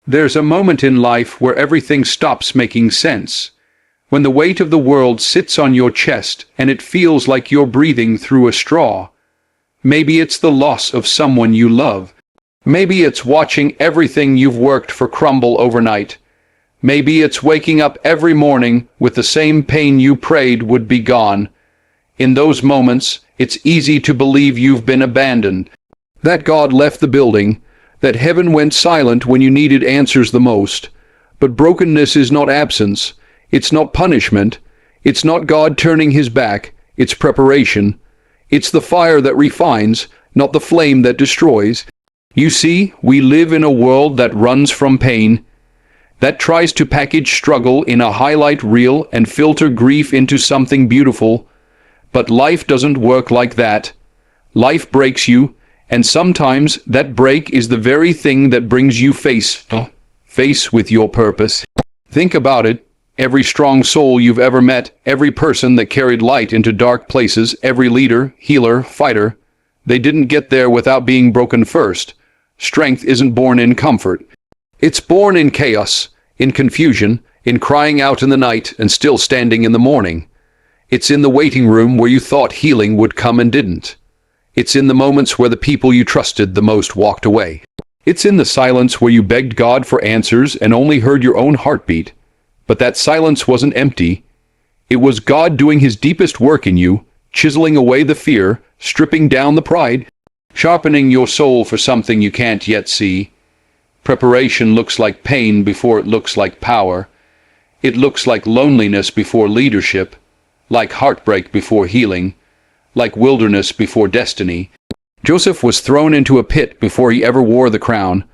There's a moment in life where everything stops making sense, when the weight of the world sits on your chest and it feels like you're breathing through a straw. Maybe it's the loss of someone you love. Maybe it's watching everything you've worked for crumble overnight. Maybe it's waking up every morning with the same pain you prayed would be gone. In those moments, it's easy to believe you've been abandoned, that God left the building, that heaven went silent when you needed answers the most. But brokenness is not absence. It's not punishment. It's not God turning his back. It's preparation. It's the fire that refines, not the flame that destroys. You see, we live in a world that runs from pain, that tries to package struggle in a highlight reel and filter grief into something beautiful. But life doesn't work like that. Life breaks you, and sometimes that break is the very thing that brings you face with your purpose. Think about it. Every strong soul you've ever met, every person that carried light into dark places, every leader, healer, fighter, they didn't get there without being broken first. Strength isn't born in comfort. It's born in chaos, in confusion, in crying out in the night and still standing in the morning. It's in the waiting room where you thought healing would come and didn't. It's in the moments where the people you trusted the most walked away. It's in the silence where you begged God for answers and only heard your own heartbeat. But that silence wasn't empty. It was God doing his deepest work in you, chiseling away the fear, stripping down the pride, sharpening your soul for something you can't yet see. Preparation looks like pain before it looks like power. It looks like loneliness before leadership, like heartbreak before healing, like wilderness before destiny. Joseph was thrown into a pit before he ever wore the crown.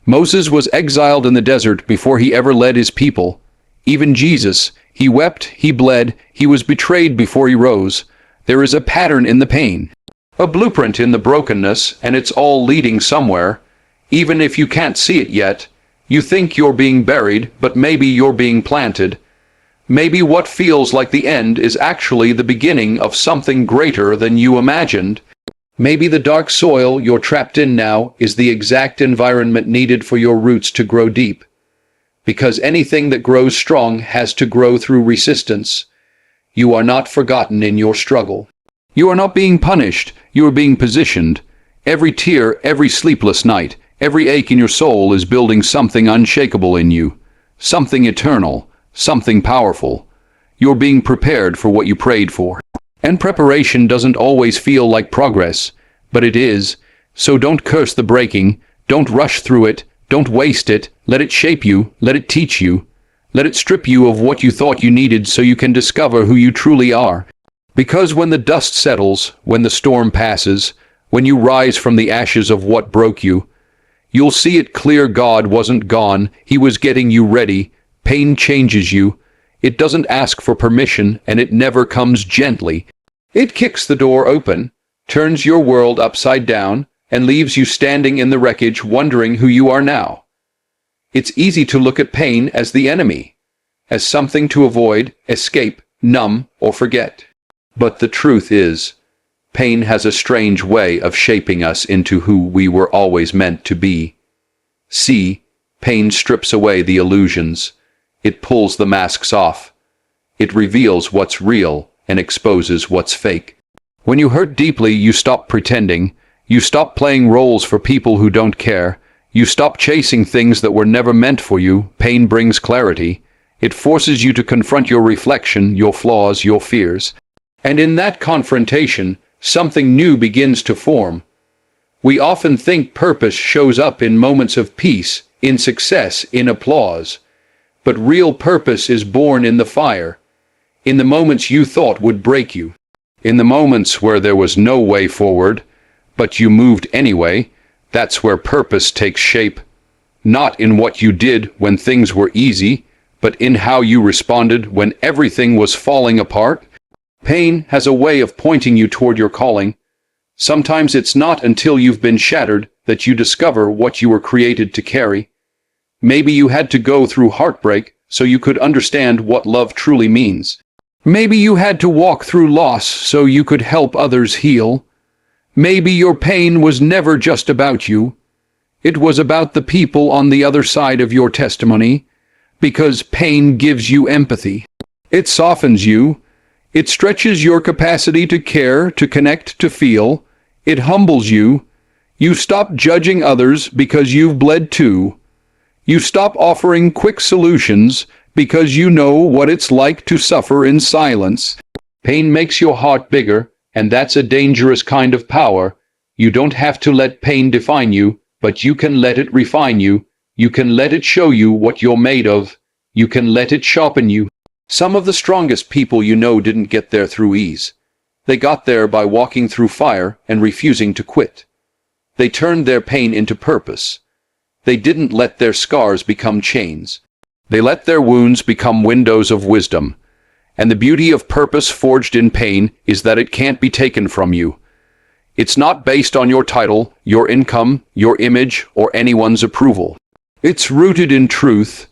Moses was exiled in the desert before he ever led his people. Even Jesus, he wept, he bled, he was betrayed before he rose. There is a pattern in the pain, a blueprint in the brokenness, and it's all leading somewhere. Even if you can't see it yet, you think you're being buried, but maybe you're being planted. Maybe what feels like the end is actually the beginning of something greater than you imagined. Maybe the dark soil you're trapped in now is the exact environment needed for your roots to grow deep. Because anything that grows strong has to grow through resistance. You are not forgotten in your struggle. You are not being punished, you are being positioned. Every tear, every sleepless night, every ache in your soul is building something unshakable in you. Something eternal, something powerful. You're being prepared for what you prayed for. And preparation doesn't always feel like progress, but it is. So don't curse the breaking, don't rush through it, don't waste it. Let it shape you, let it teach you. Let it strip you of what you thought you needed so you can discover who you truly are. Because when the dust settles, when the storm passes, when you rise from the ashes of what broke you, you'll see it clear. God wasn't gone, he was getting you ready. Pain changes you. It doesn't ask for permission, and it never comes gently. It kicks the door open, turns your world upside down, and leaves you standing in the wreckage wondering who you are now. It's easy to look at pain as the enemy, as something to avoid, escape, numb, or forget. But the truth is, pain has a strange way of shaping us into who we were always meant to be. See, pain strips away the illusions. It pulls the masks off. It reveals what's real and exposes what's fake. When you hurt deeply, you stop pretending. You stop playing roles for people who don't care. You stop chasing things that were never meant for you. Pain brings clarity. It forces you to confront your reflection, your flaws, your fears. And in that confrontation, something new begins to form. We often think purpose shows up in moments of peace, in success, in applause. But real purpose is born in the fire, in the moments you thought would break you, in the moments where there was no way forward, but you moved anyway. That's where purpose takes shape. Not in what you did when things were easy, but in how you responded when everything was falling apart. Pain has a way of pointing you toward your calling. Sometimes it's not until you've been shattered that you discover what you were created to carry. Maybe you had to go through heartbreak so you could understand what love truly means. Maybe you had to walk through loss so you could help others heal. Maybe your pain was never just about you. It was about the people on the other side of your testimony, because pain gives you empathy. It softens you. It stretches your capacity to care, to connect, to feel. It humbles you. You stop judging others because you've bled too. You stop offering quick solutions because you know what it's like to suffer in silence. Pain makes your heart bigger, and that's a dangerous kind of power. You don't have to let pain define you, but you can let it refine you. You can let it show you what you're made of. You can let it sharpen you. Some of the strongest people you know didn't get there through ease. They got there by walking through fire and refusing to quit. They turned their pain into purpose. They didn't let their scars become chains. They let their wounds become windows of wisdom. And the beauty of purpose forged in pain is that it can't be taken from you. It's not based on your title, your income, your image, or anyone's approval. It's rooted in truth.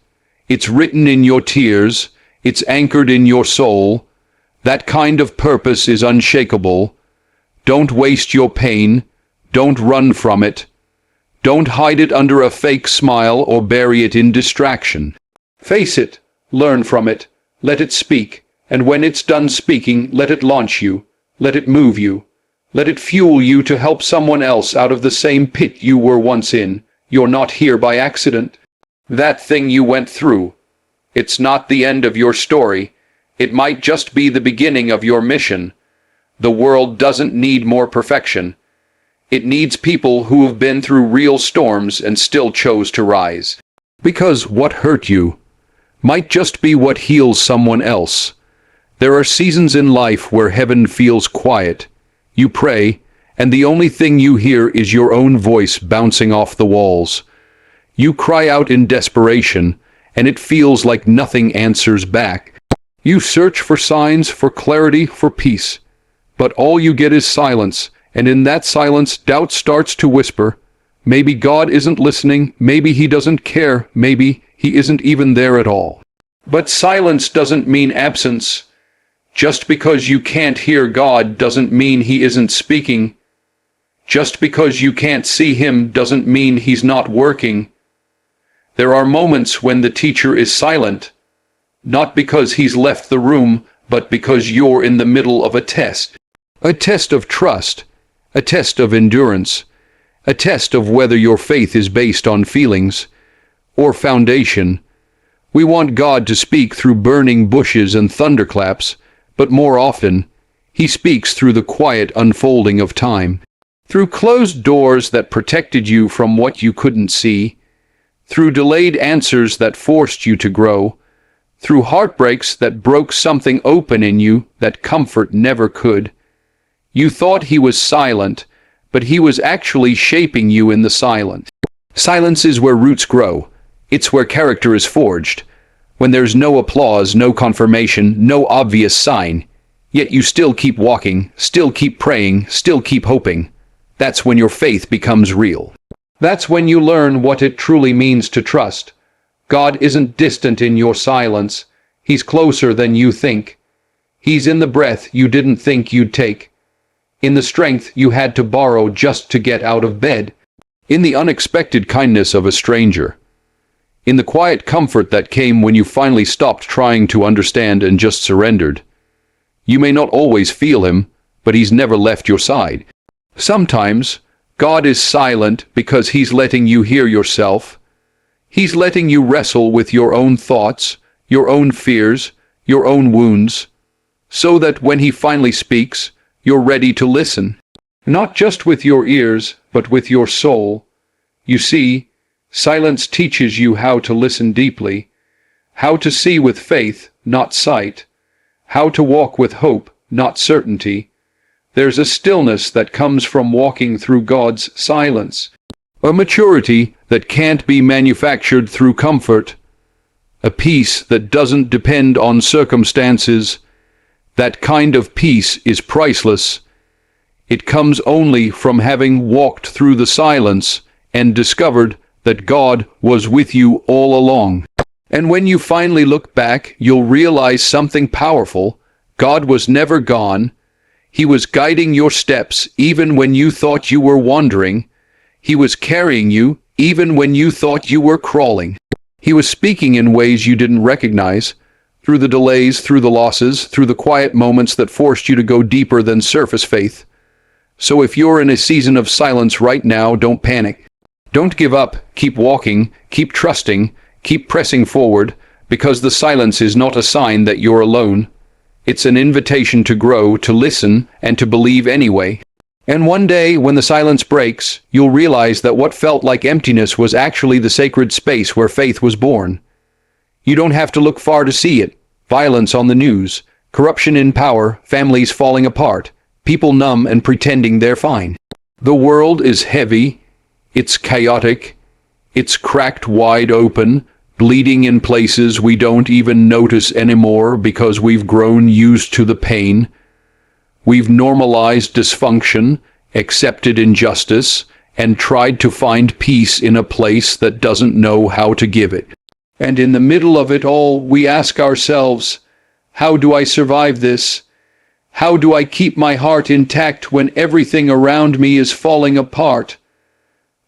It's written in your tears. It's anchored in your soul. That kind of purpose is unshakable. Don't waste your pain. Don't run from it. Don't hide it under a fake smile or bury it in distraction. Face it. Learn from it. Let it speak. And when it's done speaking, let it launch you. Let it move you. Let it fuel you to help someone else out of the same pit you were once in. You're not here by accident. That thing you went through, it's not the end of your story. It might just be the beginning of your mission. The world doesn't need more perfection. It needs people who have been through real storms and still chose to rise. Because what hurt you might just be what heals someone else. There are seasons in life where heaven feels quiet. You pray, and the only thing you hear is your own voice bouncing off the walls. You cry out in desperation, and it feels like nothing answers back. You search for signs, for clarity, for peace. But all you get is silence, and in that silence, doubt starts to whisper. Maybe God isn't listening, maybe He doesn't care, maybe He isn't even there at all. But silence doesn't mean absence. Just because you can't hear God doesn't mean He isn't speaking. Just because you can't see Him doesn't mean He's not working. There are moments when the teacher is silent, not because he's left the room, but because you're in the middle of a test of trust, a test of endurance, a test of whether your faith is based on feelings or foundation. We want God to speak through burning bushes and thunderclaps, but more often, He speaks through the quiet unfolding of time, through closed doors that protected you from what you couldn't see, through delayed answers that forced you to grow, through heartbreaks that broke something open in you that comfort never could. You thought He was silent, but He was actually shaping you in the silence. Silence is where roots grow. It's where character is forged. When there's no applause, no confirmation, no obvious sign, yet you still keep walking, still keep praying, still keep hoping. That's when your faith becomes real. That's when you learn what it truly means to trust. God isn't distant in your silence. He's closer than you think. He's in the breath you didn't think you'd take, in the strength you had to borrow just to get out of bed, in the unexpected kindness of a stranger, in the quiet comfort that came when you finally stopped trying to understand and just surrendered. You may not always feel Him, but He's never left your side. Sometimes God is silent because He's letting you hear yourself. He's letting you wrestle with your own thoughts, your own fears, your own wounds, so that when He finally speaks, you're ready to listen. Not just with your ears, but with your soul. You see, silence teaches you how to listen deeply, how to see with faith, not sight, how to walk with hope, not certainty. There's a stillness that comes from walking through God's silence, a maturity that can't be manufactured through comfort, a peace that doesn't depend on circumstances. That kind of peace is priceless. It comes only from having walked through the silence and discovered that God was with you all along. And when you finally look back, you'll realize something powerful. God was never gone. He was guiding your steps even when you thought you were wandering. He was carrying you even when you thought you were crawling. He was speaking in ways you didn't recognize, through the delays, through the losses, through the quiet moments that forced you to go deeper than surface faith. So if you're in a season of silence right now, don't panic. Don't give up. Keep walking, keep trusting, keep pressing forward, because the silence is not a sign that you're alone. It's an invitation to grow, to listen, and to believe anyway. And one day, when the silence breaks, you'll realize that what felt like emptiness was actually the sacred space where faith was born. You don't have to look far to see it. Violence on the news, corruption in power, families falling apart, people numb and pretending they're fine. The world is heavy, it's chaotic, it's cracked wide open, bleeding in places we don't even notice anymore because we've grown used to the pain. We've normalized dysfunction, accepted injustice, and tried to find peace in a place that doesn't know how to give it. And in the middle of it all, we ask ourselves, how do I survive this? How do I keep my heart intact when everything around me is falling apart?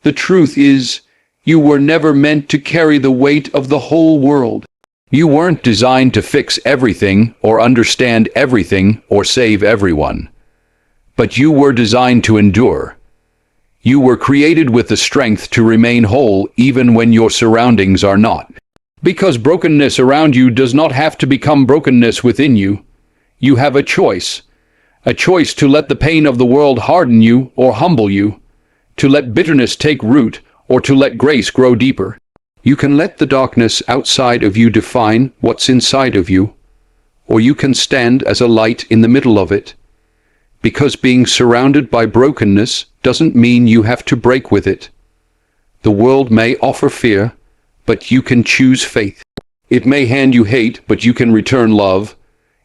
The truth is, you were never meant to carry the weight of the whole world. You weren't designed to fix everything, or understand everything, or save everyone. But you were designed to endure. You were created with the strength to remain whole even when your surroundings are not. Because brokenness around you does not have to become brokenness within you. You have a choice to let the pain of the world harden you or humble you, to let bitterness take root or to let grace grow deeper. You can let the darkness outside of you define what's inside of you, or you can stand as a light in the middle of it. Because being surrounded by brokenness doesn't mean you have to break with it. The world may offer fear, but you can choose faith. It may hand you hate, but you can return love.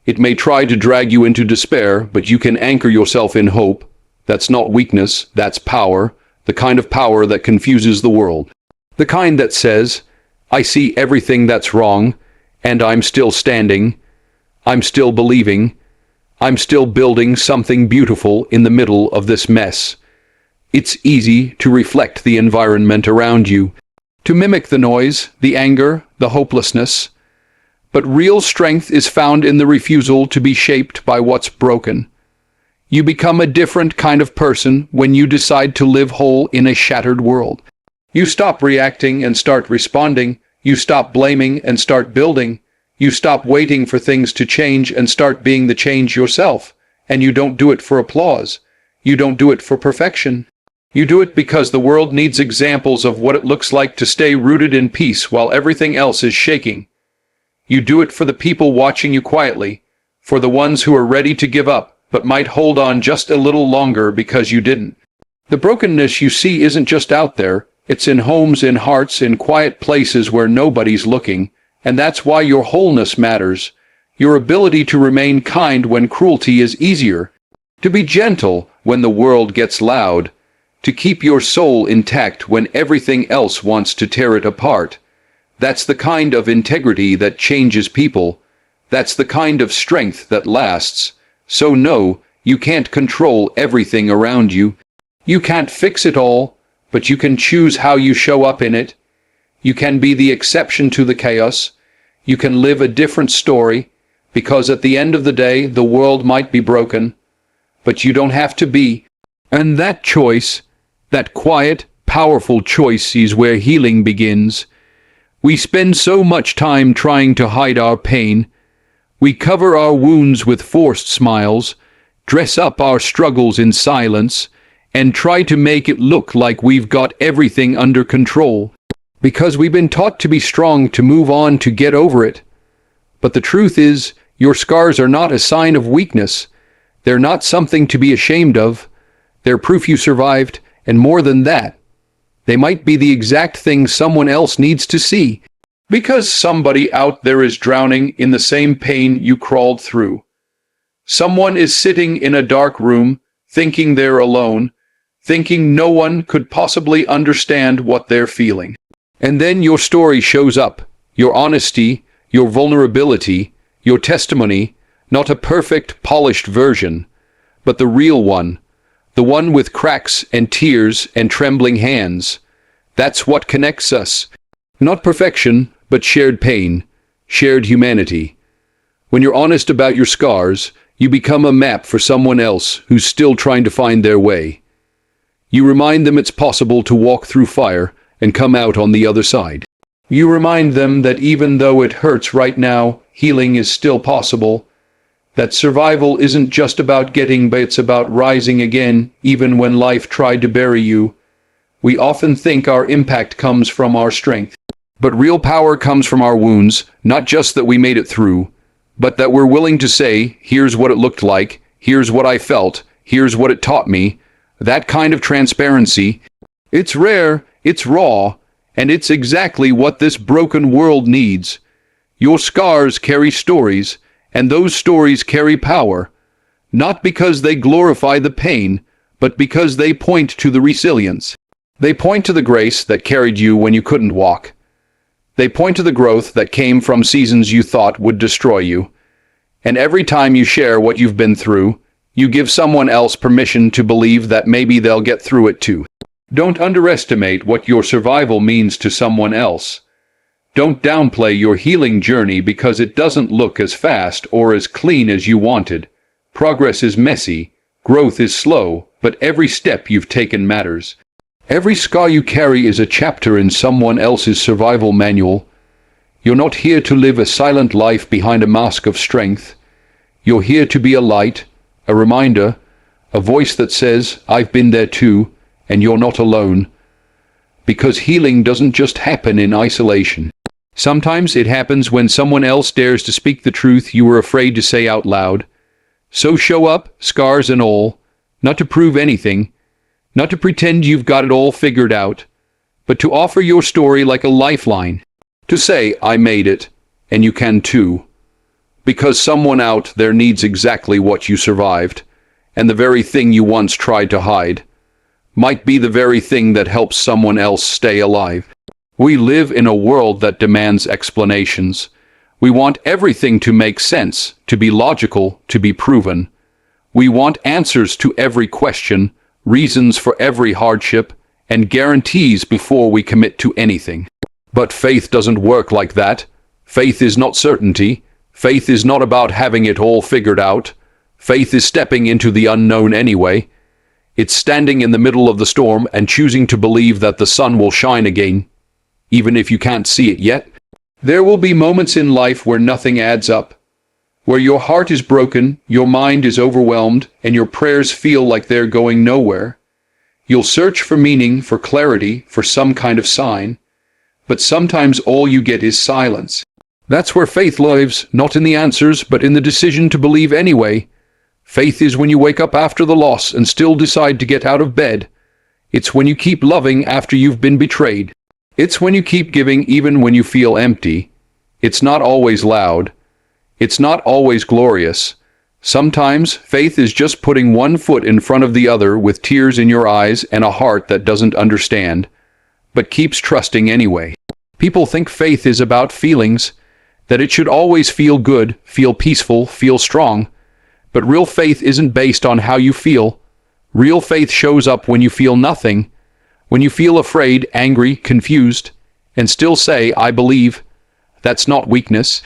It may try to drag you into despair, but you can anchor yourself in hope. That's not weakness, that's power, the kind of power that confuses the world. The kind that says, I see everything that's wrong, and I'm still standing, I'm still believing, I'm still building something beautiful in the middle of this mess. It's easy to reflect the environment around you, to mimic the noise, the anger, the hopelessness. But real strength is found in the refusal to be shaped by what's broken. You become a different kind of person when you decide to live whole in a shattered world. You stop reacting and start responding. You stop blaming and start building. You stop waiting for things to change and start being the change yourself. And you don't do it for applause. You don't do it for perfection. You do it because the world needs examples of what it looks like to stay rooted in peace while everything else is shaking. You do it for the people watching you quietly, for the ones who are ready to give up, but might hold on just a little longer because you didn't. The brokenness you see isn't just out there, it's in homes, in hearts, in quiet places where nobody's looking, and that's why your wholeness matters. Your ability to remain kind when cruelty is easier, to be gentle when the world gets loud, to keep your soul intact when everything else wants to tear it apart. That's the kind of integrity that changes people. That's the kind of strength that lasts. So no, you can't control everything around you. You can't fix it all, but you can choose how you show up in it. You can be the exception to the chaos. You can live a different story, because at the end of the day, the world might be broken, but you don't have to be. And that choice, that quiet, powerful choice, is where healing begins. We spend so much time trying to hide our pain. We cover our wounds with forced smiles, dress up our struggles in silence, and try to make it look like we've got everything under control, because we've been taught to be strong, to move on, to get over it. But the truth is, your scars are not a sign of weakness. They're not something to be ashamed of. They're proof you survived, and more than that, they might be the exact thing someone else needs to see, because somebody out there is drowning in the same pain you crawled through. Someone is sitting in a dark room, thinking they're alone, thinking no one could possibly understand what they're feeling. And then your story shows up, your honesty, your vulnerability, your testimony, not a perfect, polished version, but the real one, the one with cracks and tears and trembling hands, That's what connects us. Not perfection, but shared pain, shared humanity. When you're honest about your scars, you become a map for someone else who's still trying to find their way. You remind them it's possible to walk through fire and come out on the other side. You remind them that even though it hurts right now, healing is still possible. That survival isn't just about getting, but it's about rising again, even when life tried to bury you. We often think our impact comes from our strength. But real power comes from our wounds, not just that we made it through, but that we're willing to say, here's what it looked like, here's what I felt, here's what it taught me. That kind of transparency, it's rare, it's raw, and it's exactly what this broken world needs. Your scars carry stories, and those stories carry power, not because they glorify the pain, but because they point to the resilience. They point to the grace that carried you when you couldn't walk. They point to the growth that came from seasons you thought would destroy you. And every time you share what you've been through, you give someone else permission to believe that maybe they'll get through it too. Don't underestimate what your survival means to someone else. Don't downplay your healing journey because it doesn't look as fast or as clean as you wanted. Progress is messy, growth is slow, but every step you've taken matters. Every scar you carry is a chapter in someone else's survival manual. You're not here to live a silent life behind a mask of strength. You're here to be a light, a reminder, a voice that says, I've been there too, and you're not alone. Because healing doesn't just happen in isolation. Sometimes it happens when someone else dares to speak the truth you were afraid to say out loud. So show up, scars and all, not to prove anything, not to pretend you've got it all figured out, but to offer your story like a lifeline, to say, I made it, and you can too. Because someone out there needs exactly what you survived, and the very thing you once tried to hide might be the very thing that helps someone else stay alive. We live in a world that demands explanations. We want everything to make sense, to be logical, to be proven. We want answers to every question, reasons for every hardship, and guarantees before we commit to anything. But faith doesn't work like that. Faith is not certainty. Faith is not about having it all figured out. Faith is stepping into the unknown anyway. It's standing in the middle of the storm and choosing to believe that the sun will shine again, even if you can't see it yet. There will be moments in life where nothing adds up, where your heart is broken, your mind is overwhelmed, and your prayers feel like they're going nowhere. You'll search for meaning, for clarity, for some kind of sign, but sometimes all you get is silence. That's where faith lives, not in the answers, but in the decision to believe anyway. Faith is when you wake up after the loss and still decide to get out of bed. It's when you keep loving after you've been betrayed. It's when you keep giving even when you feel empty. It's not always loud. It's not always glorious. Sometimes faith is just putting one foot in front of the other with tears in your eyes and a heart that doesn't understand, but keeps trusting anyway. People think faith is about feelings, that it should always feel good, feel peaceful, feel strong. But real faith isn't based on how you feel. Real faith shows up when you feel nothing, when you feel afraid, angry, confused, and still say, I believe. That's not weakness.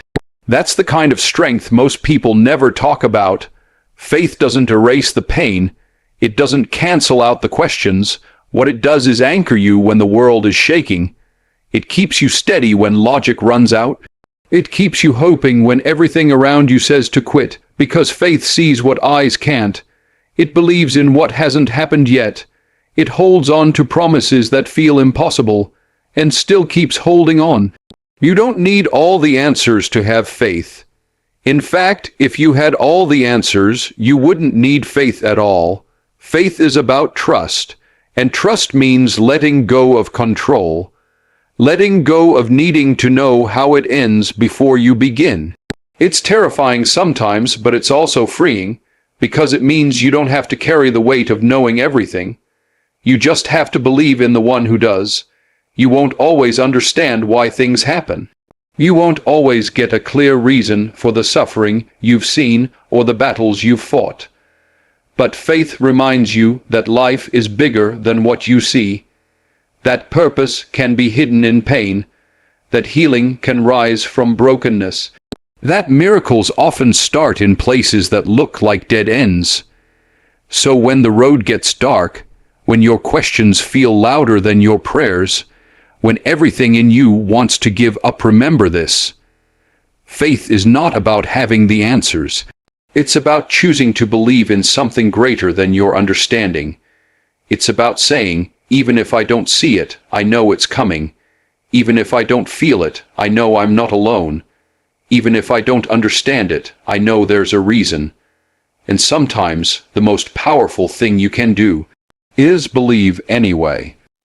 That's the kind of strength most people never talk about. Faith doesn't erase the pain. It doesn't cancel out the questions. What it does is anchor you when the world is shaking. It keeps you steady when logic runs out. It keeps you hoping when everything around you says to quit, because faith sees what eyes can't. It believes in what hasn't happened yet. It holds on to promises that feel impossible, and still keeps holding on. You don't need all the answers to have faith. In fact, if you had all the answers, you wouldn't need faith at all. Faith is about trust, and trust means letting go of control. Letting go of needing to know how it ends before you begin. It's terrifying sometimes, but it's also freeing, because it means you don't have to carry the weight of knowing everything. You just have to believe in the one who does. You won't always understand why things happen. You won't always get a clear reason for the suffering you've seen or the battles you've fought. But faith reminds you that life is bigger than what you see, that purpose can be hidden in pain, that healing can rise from brokenness, that miracles often start in places that look like dead ends. So when the road gets dark, when your questions feel louder than your prayers, when everything in you wants to give up, remember this. Faith is not about having the answers. It's about choosing to believe in something greater than your understanding. It's about saying, even if I don't see it, I know it's coming. Even if I don't feel it, I know I'm not alone. Even if I don't understand it, I know there's a reason. And sometimes the most powerful thing you can do is believe anyway.